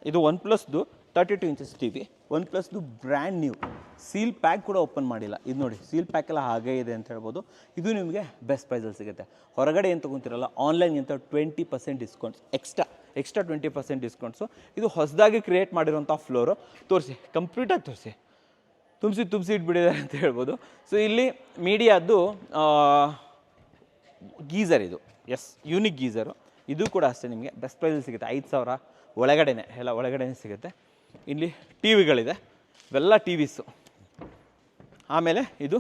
ಇದು OnePlusದು 32 ಇಂಚಸ್ ಟಿ ವಿ. OnePlusದು ಬ್ರ್ಯಾಂಡ್ ನ್ಯೂ, ಸೀಲ್ ಪ್ಯಾಕ್ ಕೂಡ ಓಪನ್ ಮಾಡಿಲ್ಲ. ಇದು ನೋಡಿ, ಸೀಲ್ ಪ್ಯಾಕ್ ಎಲ್ಲ ಹಾಗೇ ಇದೆ ಅಂತ ಹೇಳ್ಬೋದು. ಇದು ನಿಮಗೆ ಬೆಸ್ಟ್ ಪ್ರೈಸಲ್ಲಿ ಸಿಗುತ್ತೆ. ಹೊರಗಡೆ ಏನು ತೊಗೊತಿರಲ್ಲ, ಆನ್ಲೈನ್ ಅಂತ 20% ಡಿಸ್ಕೌಂಟ್ಸ್, ಎಕ್ಸ್ಟ್ರಾ 20% ಡಿಸ್ಕೌಂಟ್ಸು. ಇದು ಹೊಸದಾಗಿ ಕ್ರಿಯೇಟ್ ಮಾಡಿರೋಂಥ ಫ್ಲೋರು. ತೋರಿಸಿ, ಕಂಪ್ಲೀಟಾಗಿ ತೋರಿಸಿ, ತುಂಬಿಸಿ ಇಟ್ಬಿಟ್ಟಿದ್ದಾರೆ ಅಂತ ಹೇಳ್ಬೋದು. ಸೊ ಇಲ್ಲಿ ಮೀಡಿಯಾದ್ದು ಗೀಝರ್, ಇದು ಯೂನಿಕ್ ಗೀಝರು. ಇದು ಕೂಡ ಅಷ್ಟೇ, ನಿಮಗೆ ಬೆಸ್ಟ್ ಪ್ರೈಸಲ್ಲಿ ಸಿಗುತ್ತೆ. 5,000 ಒಳಗಡೆನೇ, ಎಲ್ಲ ಒಳಗಡೆನೇ ಸಿಗುತ್ತೆ. ಇಲ್ಲಿ ಟಿ ವಿಗಳಿದೆ, ಇವೆಲ್ಲ ಟಿ ವಿಸು. ಆಮೇಲೆ ಇದು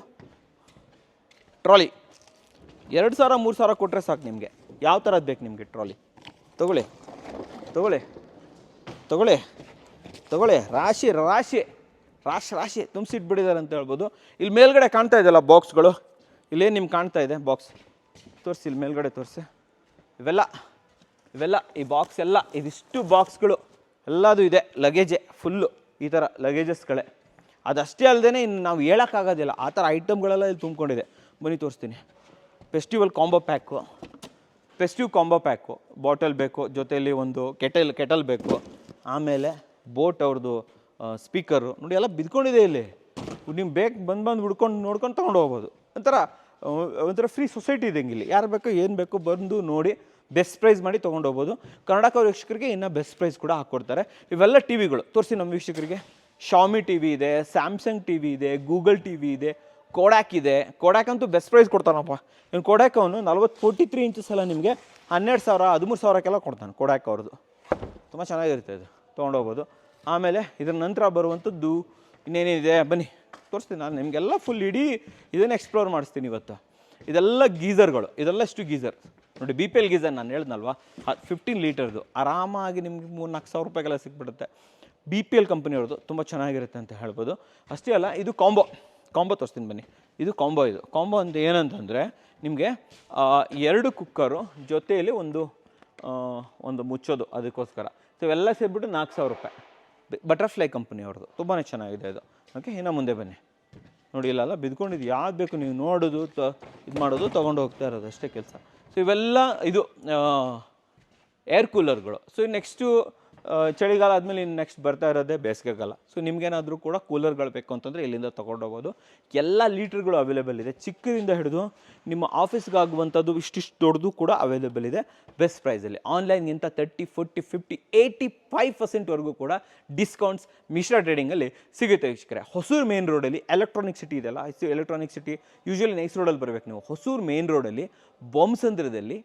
ಟ್ರಾಲಿ, 2,000-3,000 ಕೊಟ್ಟರೆ ಸಾಕು ನಿಮಗೆ. ಯಾವ ಥರದ್ದು ಬೇಕು ನಿಮಗೆ ಟ್ರಾಲಿ? ತಗೊಳ್ಳಿ. ರಾಶಿ ತುಂಬಿಸಿಟ್ಬಿಟ್ಟಿದ್ದಾರೆ ಅಂತ ಹೇಳ್ಬೋದು. ಇಲ್ಲಿ ಮೇಲ್ಗಡೆ ಕಾಣ್ತಾ ಇದೆಯಲ್ಲ ಬಾಕ್ಸ್ಗಳು, ಇಲ್ಲೇನು ನಿಮ್ಗೆ ಕಾಣ್ತಾ ಇದೆ ಬಾಕ್ಸ್, ತೋರಿಸಿ, ಇಲ್ಲಿ ಮೇಲ್ಗಡೆ ತೋರಿಸಿ. ಇವೆಲ್ಲ ಈ ಬಾಕ್ಸ್ ಎಲ್ಲ, ಇದಿಷ್ಟು ಬಾಕ್ಸ್ಗಳು ಎಲ್ಲದು ಇದೆ. ಲಗೇಜೆ ಫುಲ್ಲು, ಈ ಥರ ಲಗೇಜಸ್ಗಳೇ. ಅದಷ್ಟೇ ಅಲ್ಲದೆ ಇನ್ನು ನಾವು ಹೇಳೋಕ್ಕಾಗೋದಿಲ್ಲ, ಆ ಥರ ಐಟಮ್ಗಳೆಲ್ಲ ಇಲ್ಲಿ ತುಂಬಿಕೊಂಡಿದೆ. ಬನ್ನಿ ತೋರಿಸ್ತೀನಿ. ಫೆಸ್ಟಿವ್ ಕಾಂಬೋ ಪ್ಯಾಕು, ಬಾಟಲ್ ಬೇಕು, ಜೊತೆಯಲ್ಲಿ ಒಂದು ಕೆಟಲ್ ಬೇಕು. ಆಮೇಲೆ ಬೋಟ್ ಅವ್ರದ್ದು ಸ್ಪೀಕರು ನೋಡಿ, ಎಲ್ಲ ಬಿದ್ಕೊಂಡಿದೆ ಇಲ್ಲಿ. ನಿಮ್ಗೆ ಬೇಕು ಬಂದು ಹುಡ್ಕೊಂಡು ನೋಡ್ಕೊಂಡು ತೊಗೊಂಡು ಹೋಗ್ಬೋದು. ಒಂಥರ ಫ್ರೀ ಸೊಸೈಟಿ ಇದ್ದಂಗೆ ಇಲ್ಲಿ. ಯಾರು ಬೇಕೋ ಏನು ಬೇಕೋ ಬಂದು ನೋಡಿ ಬೆಸ್ಟ್ ಪ್ರೈಸ್ ಮಾಡಿ ತೊಗೊಂಡು ಹೋಗ್ಬೋದು. ಕನ್ನಡಕ ವೀಕ್ಷಕರಿಗೆ ಇನ್ನೂ ಬೆಸ್ಟ್ ಪ್ರೈಸ್ ಕೂಡ ಹಾಕ್ಕೊಡ್ತಾರೆ. ಇವೆಲ್ಲ ಟಿ ವಿಗಳು ತೋರಿಸಿ ನಮ್ಮ ವೀಕ್ಷಕರಿಗೆ. ಶಾಮಿ ಟಿ ವಿ ಇದೆ, ಸ್ಯಾಮ್ಸಂಗ್ ಟಿ ವಿ ಇದೆ, ಗೂಗಲ್ ಟಿ ವಿ ಇದೆ, ಕೋಡ್ಯಾಕ್ ಇದೆ. ಕೋಡ್ಯಾಕ್ ಅಂತೂ ಬೆಸ್ಟ್ ಪ್ರೈಸ್ ಕೊಡ್ತಾನಪ್ಪ. ಇನ್ನು ಕೋಡ್ಯಾಕ್ ಅವನು 43 ಇಂಚಸ್ ಎಲ್ಲ ನಿಮಗೆ 12,000 13,000ಕ್ಕೆಲ್ಲ ಕೊಡ್ತಾನೆ. ಕೋಡ್ಯಾಕ್ ಅವ್ರದ್ದು ತುಂಬ ಚೆನ್ನಾಗಿರುತ್ತೆ, ಇದು ತೊಗೊಂಡೋಗ್ಬೋದು. ಆಮೇಲೆ ಇದರ ನಂತರ ಬರುವಂಥದ್ದು ಇನ್ನೇನಿದೆ ಬನ್ನಿ ತೋರಿಸ್ತೀನಿ. ನಾನು ನಿಮಗೆಲ್ಲ ಫುಲ್ ಇಡೀ ಇದನ್ನು ಎಕ್ಸ್ಪ್ಲೋರ್ ಮಾಡಿಸ್ತೀನಿ ಇವತ್ತು. ಇದೆಲ್ಲ ಗೀಝರ್ಗಳು, ಇದೆಲ್ಲ ಎಷ್ಟು ಗೀಝರ್ ನೋಡಿ. BPL ಗೀಝರ್ ನಾನು ಹೇಳ್ದಲ್ವಾ, 15 ಲೀಟರ್ದು ಆರಾಮಾಗಿ ನಿಮಗೆ 3,000-4,000 ರೂಪಾಯಿಗೆಲ್ಲ ಸಿಕ್ಬಿಡುತ್ತೆ. BPL ಕಂಪನಿಯವ್ರದ್ದು ತುಂಬ ಚೆನ್ನಾಗಿರುತ್ತೆ ಅಂತ ಹೇಳ್ಬೋದು. ಅಷ್ಟೇ ಅಲ್ಲ, ಇದು ಕಾಂಬೋ ತೋರಿಸ್ತೀನಿ ಬನ್ನಿ. ಇದು ಕಾಂಬೋ ಅಂತ ಏನಂತಂದರೆ ನಿಮಗೆ 2 ಕುಕ್ಕರು ಜೊತೆಯಲ್ಲಿ ಒಂದು ಮುಚ್ಚೋದು ಅದಕ್ಕೋಸ್ಕರ. ಸೊ ಇವೆಲ್ಲ ಸೇರಿಬಿಟ್ಟು 4,000 ರೂಪಾಯಿ. ಬಟರ್ಫ್ಲೈ ಕಂಪನಿ ಅವ್ರದ್ದು, ತುಂಬಾ ಚೆನ್ನಾಗಿದೆ ಇದು. ಓಕೆ, ಇನ್ನು ಮುಂದೆ ಬನ್ನಿ. ನೋಡಿ ಇಲ್ಲಲ್ಲ ಬಿದ್ಕೊಂಡಿದ್ದು, ಯಾವ್ದು ಬೇಕು ನೀವು ನೋಡೋದು ಇದು ಮಾಡೋದು ತೊಗೊಂಡು ಹೋಗ್ತಾ ಇರೋದು ಅಷ್ಟೇ ಕೆಲಸ. ಸೊ ಇವೆಲ್ಲ ಇದು ಏರ್ ಕೂಲರ್ಗಳು. ಸೊ ನೆಕ್ಸ್ಟು ಚಳಿಗಾಲ ಆದಮೇಲೆ ಇನ್ನು ನೆಕ್ಸ್ಟ್ ಬರ್ತಾ ಇರೋದೇ ಬೇಸಿಗೆಗಾಲ. ಸೊ ನಿಮ್ಗೇನಾದರೂ ಕೂಡ ಕೂಲರ್ಗಳು ಬೇಕು ಅಂತಂದರೆ ಇಲ್ಲಿಂದ ತೊಗೊಂಡೋಗೋದು. ಎಲ್ಲ ಲೀಟ್ರ್ಗಳು ಅವೈಲೇಬಲ್ ಇದೆ, ಚಿಕ್ಕದಿಂದ ಹಿಡಿದು ನಿಮ್ಮ ಆಫೀಸ್ಗೆ ಆಗುವಂಥದ್ದು ಇಷ್ಟಿಷ್ಟು ದೊಡ್ಡದು ಕೂಡ ಅವೈಲೇಬಲ್ ಇದೆ ಬೆಸ್ಟ್ ಪ್ರೈಸಲ್ಲಿ. ಆನ್ಲೈನ್ಗಿಂತ 30, 40, 50, 85% ಕೂಡ ಡಿಸ್ಕೌಂಟ್ಸ್ ಮಿಶ್ರಾ ಟ್ರೇಡಿಂಗಲ್ಲಿ ಸಿಗುತ್ತೆ ವೀಕ್ಷಕರೇ. ಹೊಸೂರು ಮೇನ್ ರೋಡಲ್ಲಿ ಎಲೆಕ್ಟ್ರಾನಿಕ್ ಸಿಟಿ ಇದೆಯಲ್ಲ, ಎಲೆಕ್ಟ್ರಾನಿಕ್ ಸಿಟಿ ಯೂಶ್ವಲಿ ನೈಸ್ ರೋಡಲ್ಲಿ ಬರಬೇಕು ನೀವು. ಹೊಸೂರು ಮೇನ್ ರೋಡಲ್ಲಿ ಬೊಮ್ಮಸಂದ್ರದಲ್ಲಿ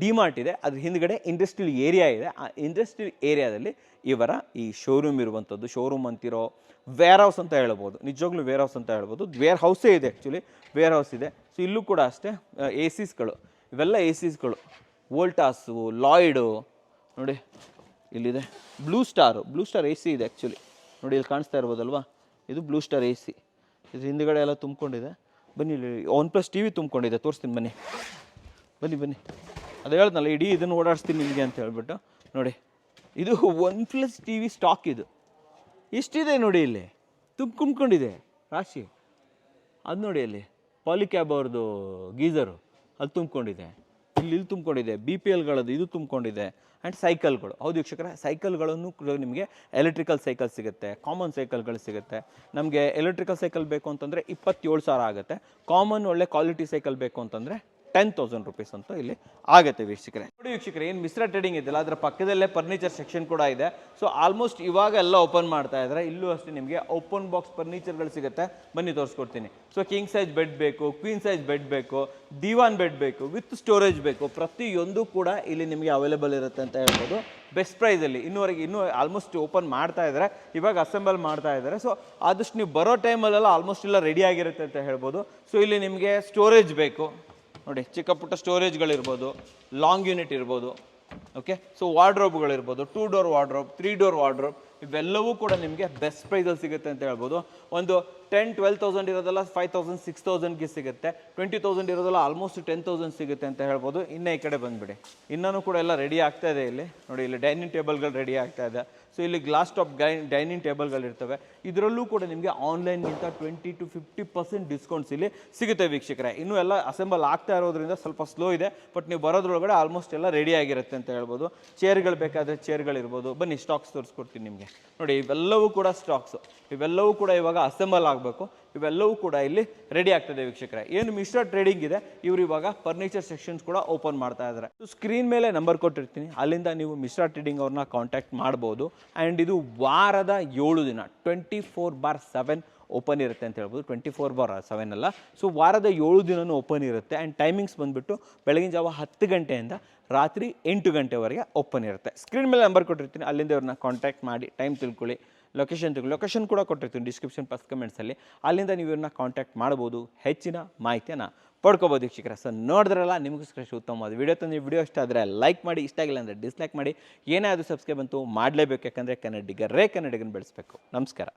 ಡಿಮಾರ್ಟ್ ಇದೆ, ಅದ್ರ ಹಿಂದ್ಗಡೆ ಇಂಡಸ್ಟ್ರಿಯಲ್ ಏರಿಯಾ ಇದೆ. ಆ ಇಂಡಸ್ಟ್ರಿಯಲ್ ಏರಿಯಾದಲ್ಲಿ ಇವರ ಈ ಶೋರೂಮ್ ಇರುವಂಥದ್ದು. ಶೋರೂಮ್ ಅಂತಿರೋ ವೇರ್ ಹೌಸ್ ಅಂತ ಹೇಳ್ಬೋದು, ನಿಜವಾಗ್ಲೂ ವೇರ್ ಹೌಸ್ ಅಂತ ಹೇಳ್ಬೋದು. ವೇರ್ ಹೌಸೇ ಇದೆ ಆ್ಯಕ್ಚುಲಿ, ವೇರ್ ಹೌಸ್ ಇದೆ. ಸೊ ಇಲ್ಲೂ ಕೂಡ ಅಷ್ಟೇ AC ಇವೆಲ್ಲ AC ವೋಲ್ಟಾಸು, ಲಾಯ್ಡು ನೋಡಿ ಇಲ್ಲಿದೆ. ಬ್ಲೂ ಸ್ಟಾರ್ AC ಇದೆ ಆ್ಯಕ್ಚುಲಿ, ನೋಡಿ ಇಲ್ಲಿ ಕಾಣಿಸ್ತಾ ಇರ್ಬೋದಲ್ವಾ, ಇದು ಬ್ಲೂ ಸ್ಟಾರ್ AC. ಇದು ಹಿಂದ್ಗಡೆ ಎಲ್ಲ ತುಂಬಿಕೊಂಡಿದೆ. ಬನ್ನಿ, ಇಲ್ಲಿ OnePlus TV ತುಂಬಿಕೊಂಡಿದೆ, ತೋರಿಸ್ತೀನಿ ಬನ್ನಿ. ಅದು ಹೇಳ್ದಲ್ಲ, ಇಡೀ ಇದನ್ನು ಓಡಾಡಿಸ್ತೀನಿ ನಿಮಗೆ ಅಂತ ಹೇಳ್ಬಿಟ್ಟು. ನೋಡಿ ಇದು OnePlus TV ಸ್ಟಾಕ್, ಇದು ಎಷ್ಟಿದೆ ನೋಡಿ, ಇಲ್ಲಿ ತುಂಬಿಕೊಂಡಿದೆ ರಾಶಿ. ಅದು ನೋಡಿ ಅಲ್ಲಿ ಪಾಲಿಕ್ಯಾಬ್ ಅವ್ರದ್ದು ಗೀಝರು ಅಲ್ಲಿ ತುಂಬಿಕೊಂಡಿದೆ, ಇಲ್ಲಿ ತುಂಬಿಕೊಂಡಿದೆ. BPLಗಳದ್ದು ಇದು ತುಂಬಿಕೊಂಡಿದೆ. ಆ್ಯಂಡ್ ಸೈಕಲ್ಗಳು, ಹೌದು ವೀಕ್ಷಕರೇ, ಸೈಕಲ್ಗಳನ್ನು ಕೂಡ ನಿಮಗೆ ಎಲೆಕ್ಟ್ರಿಕಲ್ ಸೈಕಲ್ ಸಿಗುತ್ತೆ, ಕಾಮನ್ ಸೈಕಲ್ಗಳು ಸಿಗುತ್ತೆ. ನಮಗೆ ಎಲೆಕ್ಟ್ರಿಕಲ್ ಸೈಕಲ್ ಬೇಕು ಅಂತಂದರೆ 27,000 ಆಗುತ್ತೆ. ಕಾಮನ್ ಒಳ್ಳೆ ಕ್ವಾಲಿಟಿ ಸೈಕಲ್ ಬೇಕು ಅಂತಂದರೆ 10,000 ರೂಪೀಸ್ ಅಂತ ಇಲ್ಲಿ ಆಗುತ್ತೆ ವೀಕ್ಷಕರೇ. ನೋಡಿ ವೀಕ್ಷಕರೇ, ಏನು ಮಿಶ್ರಾ ಟ್ರೇಡಿಂಗ್ ಇದೆಯಲ್ಲ ಅದರ ಪಕ್ಕದಲ್ಲೇ ಫರ್ನಿಚರ್ ಸೆಕ್ಷನ್ ಕೂಡ ಇದೆ. ಸೊ ಆಲ್ಮೋಸ್ಟ್ ಇವಾಗ ಎಲ್ಲ ಓಪನ್ ಮಾಡ್ತಾ ಇದ್ದಾರೆ. ಇಲ್ಲೂ ಅಷ್ಟೇ ನಿಮಗೆ ಓಪನ್ ಬಾಕ್ಸ್ ಫರ್ನಿಚರ್ಗಳು ಸಿಗುತ್ತೆ. ಬನ್ನಿ ತೋರಿಸ್ಕೊಡ್ತೀನಿ. ಸೊ ಕಿಂಗ್ ಸೈಜ್ ಬೆಡ್ ಬೇಕು, ಕ್ವೀನ್ ಸೈಜ್ ಬೆಡ್ ಬೇಕು, ದಿವಾನ್ ಬೆಡ್ ಬೇಕು, ವಿತ್ ಸ್ಟೋರೇಜ್ ಬೇಕು, ಪ್ರತಿಯೊಂದು ಕೂಡ ಇಲ್ಲಿ ನಿಮಗೆ ಅವೈಲೇಬಲ್ ಇರುತ್ತೆ ಅಂತ ಹೇಳ್ಬೋದು ಬೆಸ್ಟ್ ಪ್ರೈಸಲ್ಲಿ. ಇನ್ನೂ ಆಲ್ಮೋಸ್ಟ್ ಓಪನ್ ಮಾಡ್ತಾ ಇದ್ದಾರೆ, ಇವಾಗ ಅಸೆಂಬಲ್ ಮಾಡ್ತಾ ಇದ್ದಾರೆ. ಸೊ ಆದಷ್ಟು ನೀವು ಬರೋ ಟೈಮಲ್ಲೆಲ್ಲ ಆಲ್ಮೋಸ್ಟ್ ಎಲ್ಲ ರೆಡಿ ಆಗಿರುತ್ತೆ ಅಂತ ಹೇಳ್ಬೋದು. ಸೊ ಇಲ್ಲಿ ನಿಮಗೆ ಸ್ಟೋರೇಜ್ ಬೇಕು ನೋಡಿ, ಚಿಕ್ಕ ಪುಟ್ಟ ಸ್ಟೋರೇಜ್ಗಳಿರ್ಬೋದು, ಲಾಂಗ್ ಯೂನಿಟ್ ಇರ್ಬೋದು. ಓಕೆ, ಸೊ ವಾರ್ಡ್ರೋಬ್ಗಳಿರ್ಬೋದು, 2 ಡೋರ್ ವಾರ್ಡ್ರೋಬ್, 3 ಡೋರ್ ವಾರ್ಡ್ರೋಬ್, ಇವೆಲ್ಲವೂ ಕೂಡ ನಿಮಗೆ ಬೆಸ್ಟ್ ಪ್ರೈಸಲ್ಲಿ ಸಿಗುತ್ತೆ ಅಂತ ಹೇಳ್ಬೋದು. ಒಂದು 10,000-12,000 ಇರೋದೆಲ್ಲ 5,000, 6,000ಗೆ ಸಿಗುತ್ತೆ. 20,000 ಇರೋದೆಲ್ಲ ಆಲ್ಮೋಸ್ಟ್ 10,000 ಸಿಗುತ್ತೆ ಅಂತ ಹೇಳ್ಬೋದು. ಇನ್ನು ಈ ಕಡೆ ಬಂದುಬಿಡಿ, ಇನ್ನೂ ಕೂಡ ಎಲ್ಲ ರೆಡಿ ಆಗ್ತಾ ಇದೆ. ಇಲ್ಲಿ ನೋಡಿ, ಇಲ್ಲಿ ಡೈನಿಂಗ್ ಟೇಬಲ್ಗಳು ರೆಡಿ ಆಗ್ತಾ ಇದೆ. ಸೊ ಇಲ್ಲಿ ಗ್ಲಾಸ್ ಟಾಪ್ ಡೈನಿಂಗ್ ಟೇಬಲ್ಗಳಿರ್ತವೆ. ಇದರಲ್ಲೂ ಕೂಡ ನಿಮಗೆ ಆನ್ಲೈನ್ಗಿಂತ 20-50% ಡಿಸ್ಕೌಂಟ್ಸ್ ಇಲ್ಲಿ ಸಿಗುತ್ತೆ ವೀಕ್ಷಕರೇ. ಇನ್ನೂ ಎಲ್ಲ ಅಸೆಂಬಲ್ ಆಗ್ತಾ ಇರೋದ್ರಿಂದ ಸ್ವಲ್ಪ ಸ್ಲೋ ಇದೆ, ಬಟ್ ನೀವು ಬರೋದ್ರೊಳಗಡೆ ಆಲ್ಮೋಸ್ಟ್ ಎಲ್ಲ ರೆಡಿ ಆಗಿರುತ್ತೆ ಅಂತ ಹೇಳ್ಬೋದು. ಚೇರ್ಗಳು ಬೇಕಾದರೆ ಚೇರ್ಗಳಿರ್ಬೋದು. ಬನ್ನಿ ಸ್ಟಾಕ್ಸ್ ತೋರಿಸ್ಕೊಡ್ತೀನಿ ನಿಮಗೆ. ನೋಡಿ ಇವೆಲ್ಲವೂ ಕೂಡ ಸ್ಟಾಕ್ಸು, ಇವೆಲ್ಲವೂ ಕೂಡ ಇವಾಗ ಅಸೆಂಬಲ್ ಆಗಬೇಕು. ಇವೆಲ್ಲವೂ ಕೂಡ ಇಲ್ಲಿ ರೆಡಿ ಆಗ್ತದೆ ವೀಕ್ಷಕರೇ. ಏನು ಮಿಶ್ರಾ ಟ್ರೇಡಿಂಗ್ ಇದೆ, ಇವರು ಇವಾಗ ಫರ್ನಿಚರ್ ಸೆಕ್ಷನ್ಸ್ ಕೂಡ ಓಪನ್ ಮಾಡ್ತಾ ಇದ್ದಾರೆ. ಸ್ಕ್ರೀನ್ ಮೇಲೆ ನಂಬರ್ ಕೊಟ್ಟಿರ್ತೀನಿ, ಅಲ್ಲಿಂದ ನೀವು ಮಿಶ್ರಾ ಟ್ರೇಡಿಂಗ್ ಅವ್ರನ್ನ ಕಾಂಟ್ಯಾಕ್ಟ್ ಮಾಡ್ಬೋದು. ಆ್ಯಂಡ್ ಇದು ವಾರದ 7 ದಿನ 24/7 ಓಪನ್ ಇರುತ್ತೆ ಅಂತ ಹೇಳ್ಬೋದು. 24/7 ಅಲ್ಲ, ಸೊ ವಾರದ 7 ದಿನವೂ ಓಪನ್ ಇರುತ್ತೆ. ಆ್ಯಂಡ್ ಟೈಮಿಂಗ್ಸ್ ಬಂದುಬಿಟ್ಟು ಬೆಳಗಿನ ಜಾವ 10 ಗಂಟೆಯಿಂದ ರಾತ್ರಿ 8 ಗಂಟೆವರೆಗೆ ಓಪನ್ ಇರುತ್ತೆ. ಸ್ಕ್ರೀನ್ ಮೇಲೆ ನಂಬರ್ ಕೊಟ್ಟಿರ್ತೀನಿ, ಅಲ್ಲಿಂದ ಇವ್ರನ್ನ ಕಾಂಟ್ಯಾಕ್ಟ್ ಮಾಡಿ ಟೈಮ್ ತಿಳ್ಕೊಳ್ಳಿ. ಲೊಕೇಶನ್ ಕೂಡ ಕೊಟ್ಟಿರ್ತೀನಿ ಡಿಸ್ಕ್ರಿಪ್ಷನ್ ಫಸ್ಟ್ ಕಮೆಂಟ್ಸಲ್ಲಿ, ಅಲ್ಲಿಂದ ನೀವು ಇವ್ರನ್ನ ಕಾಂಟ್ಯಾಕ್ಟ್ ಮಾಡ್ಬೋದು, ಹೆಚ್ಚಿನ ಮಾಹಿತಿಯನ್ನು ಪಡ್ಕೋಬೋದು ವೀಕ್ಷಕರೇ. ಸೊ ನೋಡಿದ್ರಲ್ಲ, ನಿಮಗೋಸ್ಕರ ಉತ್ತಮವಾದ ವಿಡಿಯೋ ತಂದು. ವಿಡಿಯೋ ಇಷ್ಟ ಆದರೆ ಲೈಕ್ ಮಾಡಿ, ಇಷ್ಟ ಆಗಿಲ್ಲ ಅಂದರೆ ಡಿಸ್ಲೈಕ್ ಮಾಡಿ. ಏನೇ ಅದು ಸಬ್ಸ್ಕ್ರೈಬ್ ಅಂತೂ ಮಾಡಲೇಬೇಕು, ಯಾಕಂದರೆ ಕನ್ನಡಿಗರೇ ಕನ್ನಡಿಗನ ಬೆಳೆಸಬೇಕು. ನಮಸ್ಕಾರ.